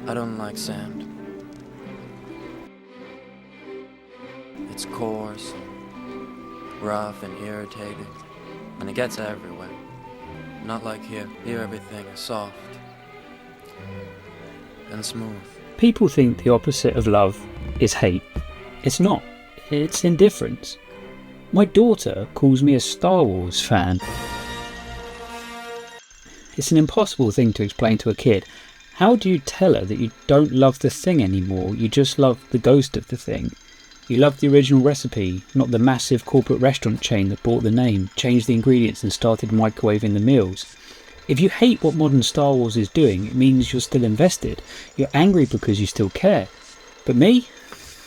I don't like sand. It's coarse, and rough and irritating, and it gets everywhere. Not like here. Here everything is soft and smooth. People think the opposite of love is hate. It's not. It's indifference. My daughter calls me a Star Wars fan. It's an impossible thing to explain to a kid. How do you tell her that you don't love the thing anymore? You just love the ghost of the thing. You love the original recipe, not the massive corporate restaurant chain that bought the name, changed the ingredients and started microwaving the meals. If you hate what modern Star Wars is doing, it means you're still invested. You're angry because you still care. But me?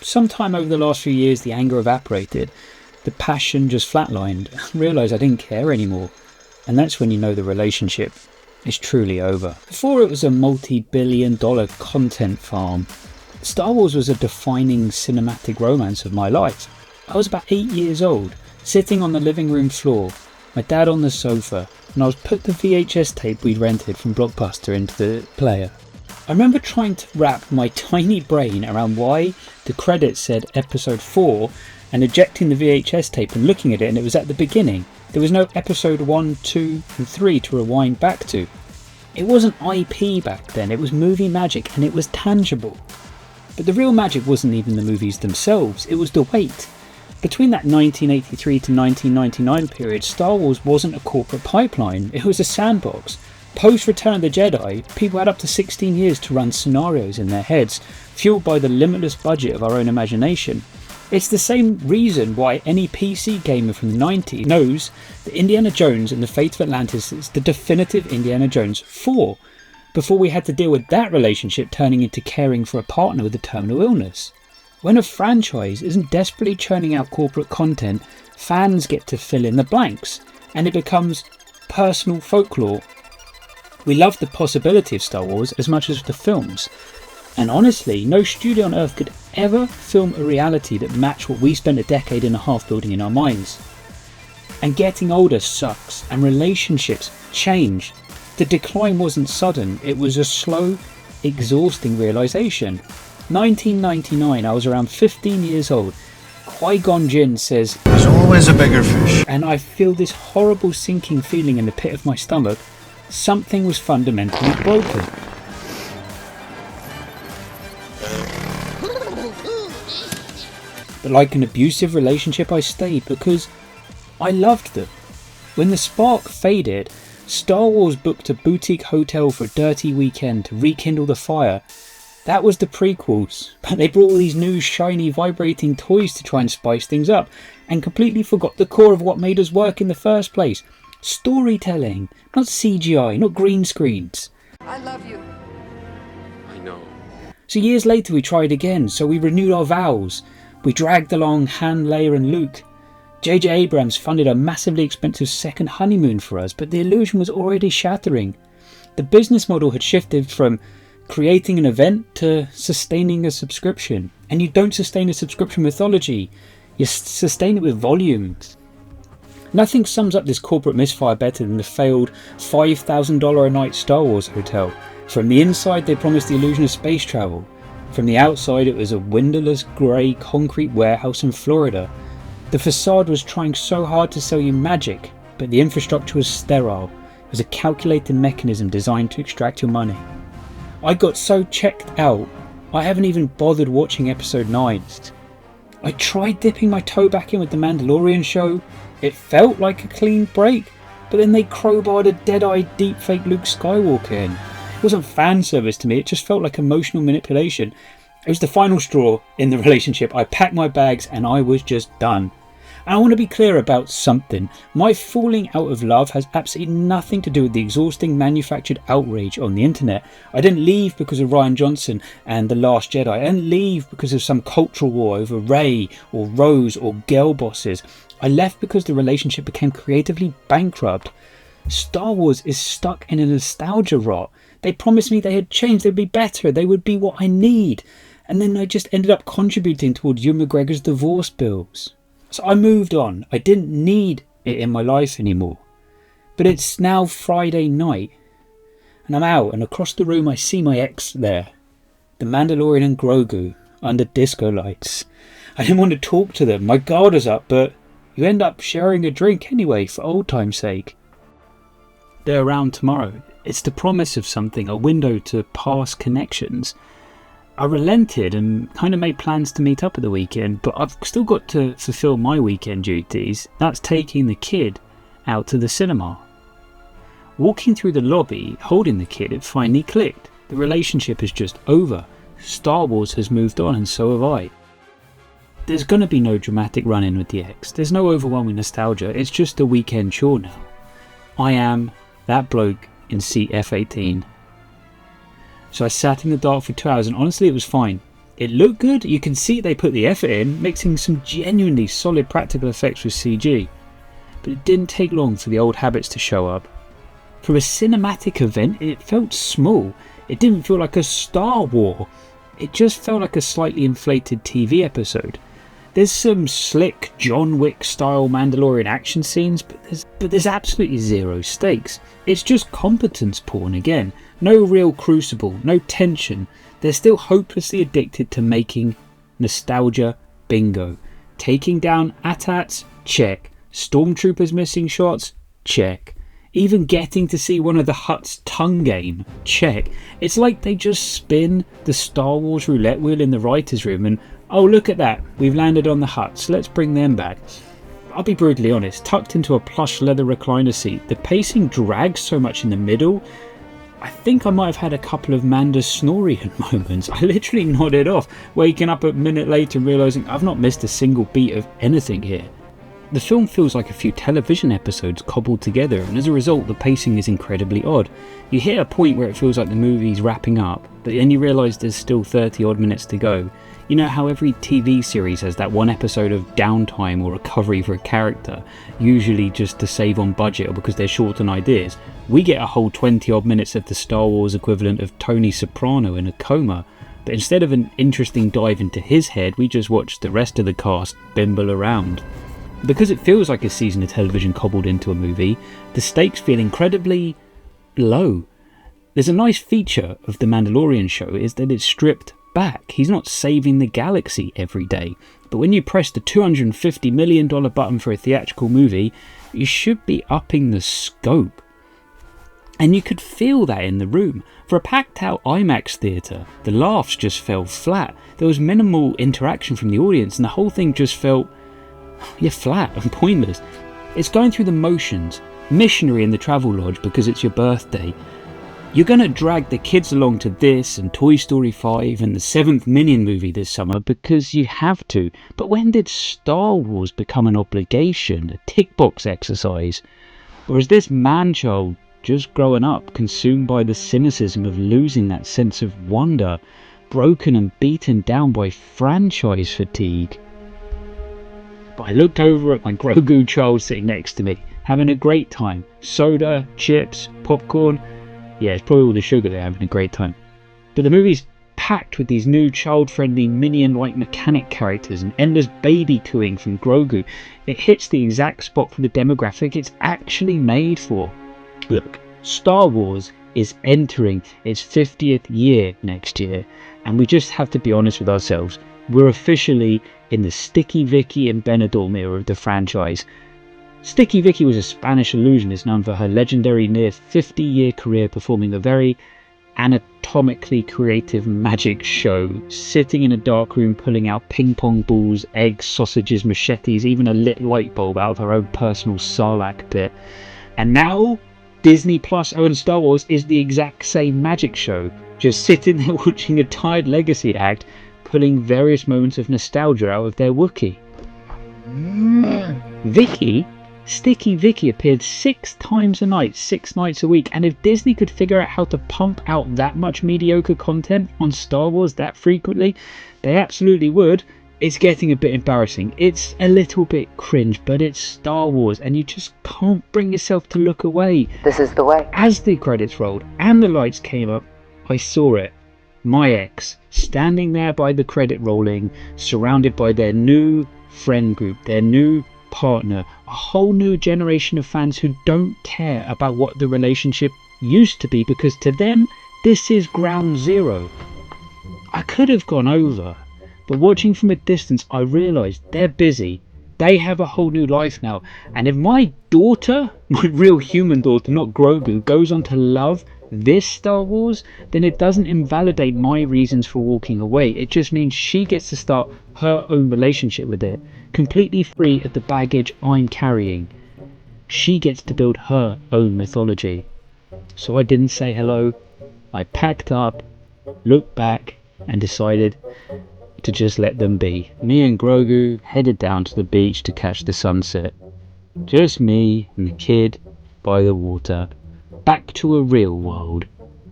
Sometime over the last few years the anger evaporated. The passion just flatlined. I realised I didn't care anymore. And that's when you know the relationship is truly over. Before it was a multi-billion-dollar content farm, Star Wars was a defining cinematic romance of my life. I was about 8 years old, sitting on the living room floor, my dad on the sofa, and I was put the VHS tape we'd rented from Blockbuster into the player. I remember trying to wrap my tiny brain around why the credits said episode 4 and ejecting the VHS tape and looking at it, and it was at the beginning. There was no episode 1, 2 and 3 to rewind back to. It wasn't IP back then, it was movie magic and it was tangible. But the real magic wasn't even the movies themselves, it was the wait. Between that 1983 to 1999 period, Star Wars wasn't a corporate pipeline, it was a sandbox. Post Return of the Jedi, people had up to 16 years to run scenarios in their heads, fueled by the limitless budget of our own imagination. It's the same reason why any PC gamer from the 90s knows that Indiana Jones and the Fate of Atlantis is the definitive Indiana Jones 4, before we had to deal with that relationship turning into caring for a partner with a terminal illness. When a franchise isn't desperately churning out corporate content, fans get to fill in the blanks, and it becomes personal folklore. We love the possibility of Star Wars as much as the films. And honestly, no studio on earth could ever film a reality that matched what we spent a decade and a half building in our minds. And getting older sucks, and relationships change. The decline wasn't sudden, it was a slow, exhausting realisation. 1999, I was around 15 years old. Qui-Gon Jinn says, "There's always a bigger fish." And I feel this horrible sinking feeling in the pit of my stomach. Something was fundamentally broken. But like an abusive relationship, I stayed because I loved them. When the spark faded, Star Wars booked a boutique hotel for a dirty weekend to rekindle the fire. That was the prequels, but they brought all these new shiny vibrating toys to try and spice things up, and completely forgot the core of what made us work in the first place. Storytelling, not CGI, not green screens. I love you. I know. So years later we tried again, so we renewed our vows. We dragged along Han, Leia and Luke. J.J. Abrams funded a massively expensive second honeymoon for us, but the illusion was already shattering. The business model had shifted from creating an event to sustaining a subscription. And you don't sustain a subscription mythology, you sustain it with volumes. Nothing sums up this corporate misfire better than the failed $5,000 a night Star Wars hotel. From the inside they promised the illusion of space travel. From the outside it was a windowless grey concrete warehouse in Florida. The facade was trying so hard to sell you magic, but the infrastructure was sterile. It was a calculated mechanism designed to extract your money. I got so checked out, I haven't even bothered watching episode 9. I tried dipping my toe back in with the Mandalorian show. It felt like a clean break, but then they crowbarred a dead-eyed deepfake Luke Skywalker in. It wasn't fan service to me, it just felt like emotional manipulation. It was the final straw in the relationship. I packed my bags and I was just done. And I want to be clear about something. My falling out of love has absolutely nothing to do with the exhausting manufactured outrage on the internet. I didn't leave because of Rian Johnson and The Last Jedi. I didn't leave because of some cultural war over Rey or Rose or girl bosses. I left because the relationship became creatively bankrupt. Star Wars is stuck in a nostalgia rot. They promised me they had changed, they'd be better, they would be what I need. And then I just ended up contributing towards Ewan McGregor's divorce bills. So I moved on. I didn't need it in my life anymore. But it's now Friday night. And I'm out, and across the room I see my ex there. The Mandalorian and Grogu under disco lights. I didn't want to talk to them, my guard was up, but you end up sharing a drink anyway for old time's sake. They're around tomorrow. It's the promise of something, a window to past connections. I relented and kind of made plans to meet up at the weekend, but I've still got to fulfill my weekend duties. That's taking the kid out to the cinema. Walking through the lobby, holding the kid, it finally clicked. The relationship is just over. Star Wars has moved on and so have I. There's gonna be no dramatic run-in with the ex. There's no overwhelming nostalgia. It's just a weekend chore now. I am that bloke in Seat F18. So I sat in the dark for 2 hours and honestly it was fine. It looked good. You can see they put the effort in, mixing some genuinely solid practical effects with CG. But it didn't take long for the old habits to show up. For a cinematic event, it felt small. It didn't feel like a Star War. It just felt like a slightly inflated TV episode. There's some slick John Wick style Mandalorian action scenes, but there's absolutely zero stakes. It's just competence porn again. No real crucible, no tension. They're still hopelessly addicted to making nostalgia bingo. Taking down AT-ATs? Check. Stormtroopers missing shots? Check. Even getting to see one of the Hutt's tongue game? Check. It's like they just spin the Star Wars roulette wheel in the writer's room and, oh look at that, we've landed on the Hutts, let's bring them back. I'll be brutally honest, tucked into a plush leather recliner seat, the pacing drags so much in the middle. I think I might have had a couple of Manda Snorian moments. I literally nodded off, waking up a minute later and realising I've not missed a single beat of anything here. The film feels like a few television episodes cobbled together, and as a result the pacing is incredibly odd. You hit a point where it feels like the movie's wrapping up, but then you realise there's still 30 odd minutes to go. You know how every TV series has that one episode of downtime or recovery for a character, usually just to save on budget or because they're short on ideas? We get a whole 20 odd minutes of the Star Wars equivalent of Tony Soprano in a coma, but instead of an interesting dive into his head, we just watch the rest of the cast bimble around. Because it feels like a season of television cobbled into a movie, the stakes feel incredibly low. There's a nice feature of the Mandalorian show is that it's stripped back. He's not saving the galaxy every day. But when you press the $250 million button for a theatrical movie, you should be upping the scope. And you could feel that in the room. For a packed out IMAX theatre, the laughs just fell flat. There was minimal interaction from the audience and the whole thing just felt flat and pointless. It's going through the motions. Missionary in the travel lodge because it's your birthday. You're going to drag the kids along to this and Toy Story 5 and the 7th Minion movie this summer because you have to. But when did Star Wars become an obligation, a tick box exercise? Or is this man-child just growing up, consumed by the cynicism of losing that sense of wonder, broken and beaten down by franchise fatigue? But I looked over at my Grogu child sitting next to me, having a great time. Soda, chips, popcorn. Yeah, it's probably all the sugar they're having a great time. But the movie's packed with these new child-friendly minion-like mechanic characters and endless baby cooing from Grogu. It hits the exact spot for the demographic it's actually made for. Look, Star Wars is entering its 50th year next year, and we just have to be honest with ourselves. We're officially in the Sticky Vicky and Benidorm era of the franchise. Sticky Vicky was a Spanish illusionist known for her legendary near 50-year career performing a very anatomically creative magic show, sitting in a dark room pulling out ping pong balls, eggs, sausages, machetes, even a lit light bulb out of her own personal sarlacc pit. And now Disney Plus owned Star Wars is the exact same magic show, just sitting there watching a tired legacy act pulling various moments of nostalgia out of their Wookiee. Vicky? Sticky Vicky appeared 6 times a night, 6 nights a week, and if Disney could figure out how to pump out that much mediocre content on Star Wars that frequently, they absolutely would. It's getting a bit embarrassing. It's a little bit cringe, but it's Star Wars, and you just can't bring yourself to look away. This is the way. As the credits rolled and the lights came up, I saw it. My ex, standing there by the credit rolling, surrounded by their new friend group, their new partner, a whole new generation of fans who don't care about what the relationship used to be because to them, this is ground zero. I could have gone over, but watching from a distance, I realised they're busy. They have a whole new life now. And if my daughter, my real human daughter, not Grogu, goes on to love this Star Wars, then it doesn't invalidate my reasons for walking away. It just means she gets to start her own relationship with it, completely free of the baggage I'm carrying. She gets to build her own mythology. So I didn't say hello. I packed up, looked back, and decided to just let them be. Me and Grogu headed down to the beach to catch the sunset. Just me and the kid by the water. Back to a real world.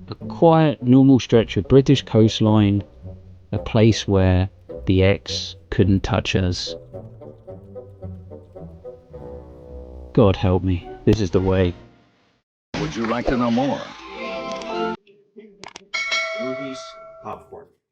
A quiet, normal stretch of British coastline. A place where the ex couldn't touch us. God help me, this is the way. Would you like to know more? Movies, popcorn.